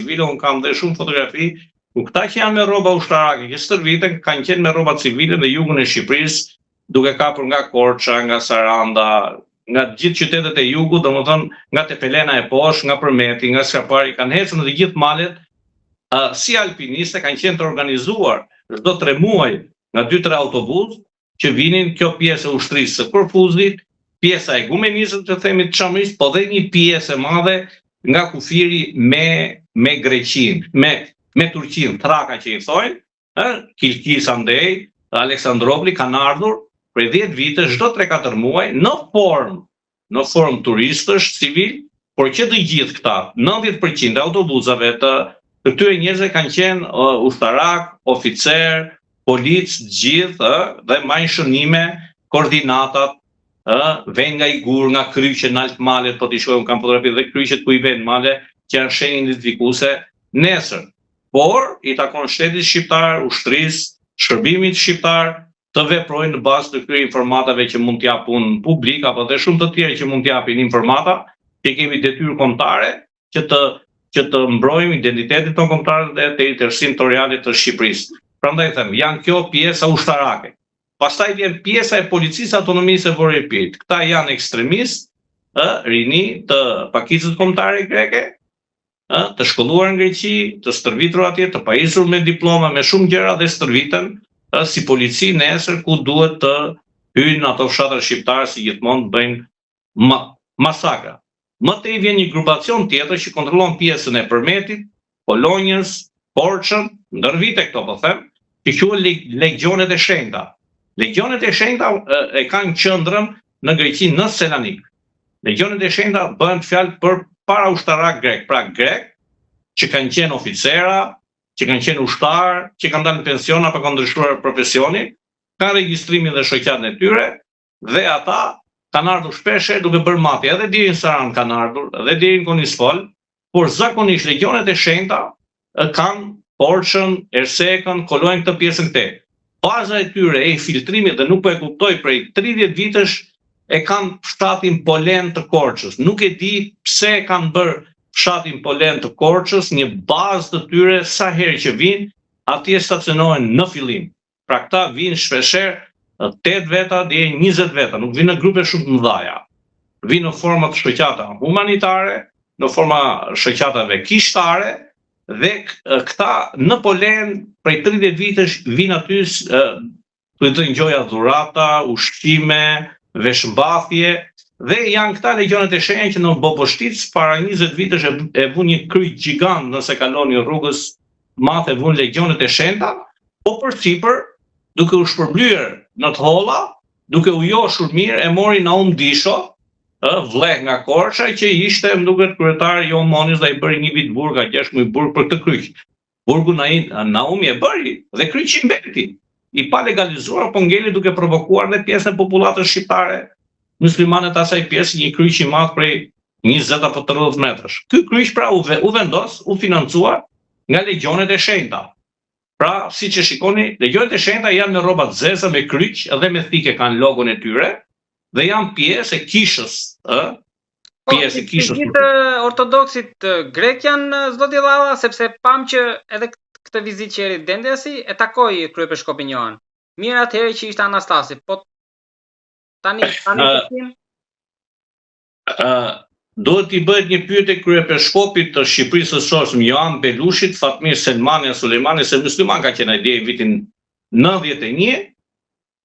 civile, unë kam dhe shumë fotografi, ku këta që janë me rroba ushtarake, që stërviten kanë qenë me rroba civile në jugun e Shqipërisë, duke kapur nga Korça, nga Saranda, nga gjithë qytetet e jugut, domethënë nga Tepelena e poshtë, nga Përmeti, nga Skapari, kanë ecur në të gjithë malet, si alpiniste kanë qenë të organizuar çdo 3 muaj nga 2-3 autobus që vinin kjo pjesë e ushtrisë së Korfuzit, pjesa e gumenizmit të themi të Çamrisë, po dhe një pjesë e madhe nga kufiri me Greqinë, me Turqinë, Traka që i thojnë, Kilkis Andej, Aleksandropoli kanë ardhur prej 10 vite, çdo 3-4 muaj në formë turistësh civil, por që të gjithë këta, 90% e autobusave të këtyre njerëzve kanë qenë ushtarak, oficer, polic, gjithë, dhe marrin shënime, koordinatat, vjen nga i gur, nga kryqe në alt malet, po t'i shkojmë kam fotografi dhe kryqet ku i vjen male, që janë shenjë identifikuese nesër. Por i takon shtetit shqiptar, ushtrisë, shërbimit shqiptar të veprojnë në bazë të këtyre informatave që mund t'japun publik apo dhe shumë të tjerë që mund t'japin informata, që kemi detyrë kombëtare që të mbrojmë identitetin tonë kombëtar dhe të interesin territoriale të Shqipërisë. Prandaj them, janë kjo pjesa ushtarake. Pastaj vjen pjesa e policisë autonomisë e Vorë-Irpirit. Këta janë ekstremistë, rini të pakicës kombëtare greke, të shkolluar në Greqi, të stërvitur atje, të pajisur me diploma, me shumë gjëra dhe stërviten si polici nesër ku duhet të hyjnë ato fshatra shqiptarë si gjithmonë bëjnë masakra. Më tej vjen një grupacion tjetër që kontrollon pjesën e Përmetit, Polonjës, Korçën, ndër vite këto po them, që quhen legionet e shenjta. Legionet e shenjta e kanë qendrën në Greqi, në Selanik. Legionet e shenjta bëhen fjalë për para ushtarak grek, pra grek, që kanë qenë oficera, që kanë qenë ushtar, që kanë dalë në pension apo kanë ndryshuar profesionin, kanë regjistrimin dhe shoqatën e tyre, dhe ata kanë ardhur shpesh duke bërë mafje, edhe deri në Saran kanë ardhur, edhe deri në Konispol, por zakonisht legionet e shenjta kanë Korçën, Ersekën, kolojnë këtë pjesën këtej. Baza e tyre e filtrimit dhe nuk po e kuptoj prej 30 vitesh e kanë fshatin Polen të Korçës. Nuk e di pse e kanë bërë fshatin Polen të Korçës një bazë të tyre sa herë që vinë, atje stacionohen në fillim. Pra këta vinë shpeshherë 8 veta deri 20 veta, nuk vinë në grupe shumë të mëdha. Vinë në forma të shoqata humanitare, në forma shoqatave kishtare, dhe këta në Polen prej 30 vitesh vinë aty të ngjojë dhurata, ushqime, veshmbathje, dhe janë këta legionet e shenjta që në Boboshtic para 20 vitesh e vun një kryq gjigant nëse kaloni rrugës madhe vun legionet e shenjta, po përsipër duke u shpërblyer në të holla, duke u joshur mirë e mori Naum Disho, vleh nga Korça, që ishte më duket kryetar Jo Monis dhe i bëri një vit burg, 6 muaj burg për këtë kryq. Burgu Naumi e bëri dhe kryqi mbeti. I pa legalizuar, po ngeli duke provokuar dhe pjesën e popullatës shqiptare, muslimane të asaj pjesë, një kryq i madh prej 20 apo 30 metrash. Ky kryq pra u vendos, u financua nga legionet e shenjta. Pra, siç e shikoni, legionet e shenjta janë me rroba të zeza, me kryq dhe me thike kanë logon e tyre. Dhe janë pjesë e kishës, pjesë e kishës. Gjithë ortodoksit grek janë zoti Dhalla, sepse pam që edhe këtë vizitë që eri Dendesi e takoi kryepeshkopin Johan. Mirë atëherë që ishte Anastasi, po tani duhet i bëhet një pyetje kryepeshkopit të Shqipërisë së Sotshme Johan Belushit, Fatmir Selmani Sulejmani, se musliman ka qenë ai deri vitin 91.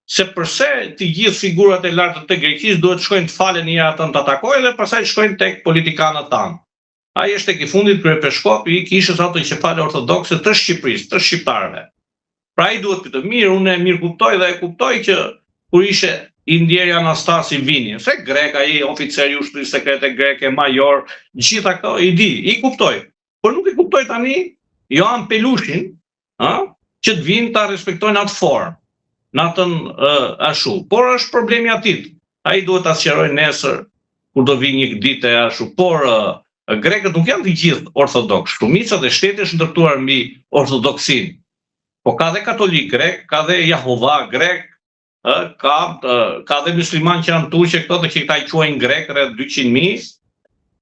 Se përse të gjithë figurat e lartë të Greqisë duhet shkojnë të falen një atën të atakojnë dhe pastaj shkojnë tek politikanët tanë. Ai është tek i fundit kryepeshkopi i kishës ato qefale ortodokse të Shqipërisë, të shqiptarëve. Pra ai duhet këtë mirë, unë e mirë kuptoj dhe e kuptoj që kur ishe i ndjeri Anastasi Vini, se grek ai oficeri ushtrisë sekrete greke, major, gjitha këto i di, i kuptoj. Por nuk e kuptoj tani Johan Pelushin, që të vinë ta respektojnë atë formë. Natën ashtu, por është problemi atit. Ai duhet ta sqarojë nesër kur do vi një ditë ashtu, por grekët nuk janë të gjithë ortodoks. Shumica e shtetit është ndërtuar mbi ortodoksin. Po ka dhe katolik grek, ka dhe Jehova grek, ka dhe musliman që janë turqe këto të që këta i quajnë grek rreth 200.000,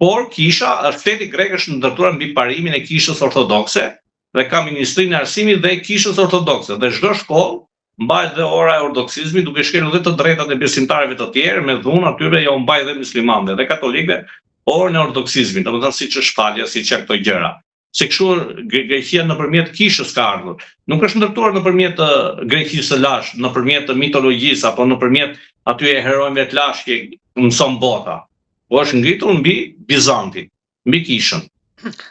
por shteti grek është ndërtuar mbi parimin e kishës ortodokse dhe ka ministrinë e arsimit dhe e kishës ortodokse dhe çdo shkollë mbajt dhe ora e ortodoksizmit duke shkelur dhe të drejtat e besimtarëve të tjerë me dhunë atyre ja u mbajt dhe muslimanëve dhe katolikëve orën e ortodoksizmit, domethënë siç është falja, siç janë këto gjëra. Se kështu Greqia nëpërmjet kishës ka ardhur. Nuk është ndërtuar nëpërmjet Greqisë së lashtë, nëpërmjet mitologjisë apo nëpërmjet atyre herojve të lashtë që mëson bota. Po është ngritur mbi Bizantin, mbi kishën.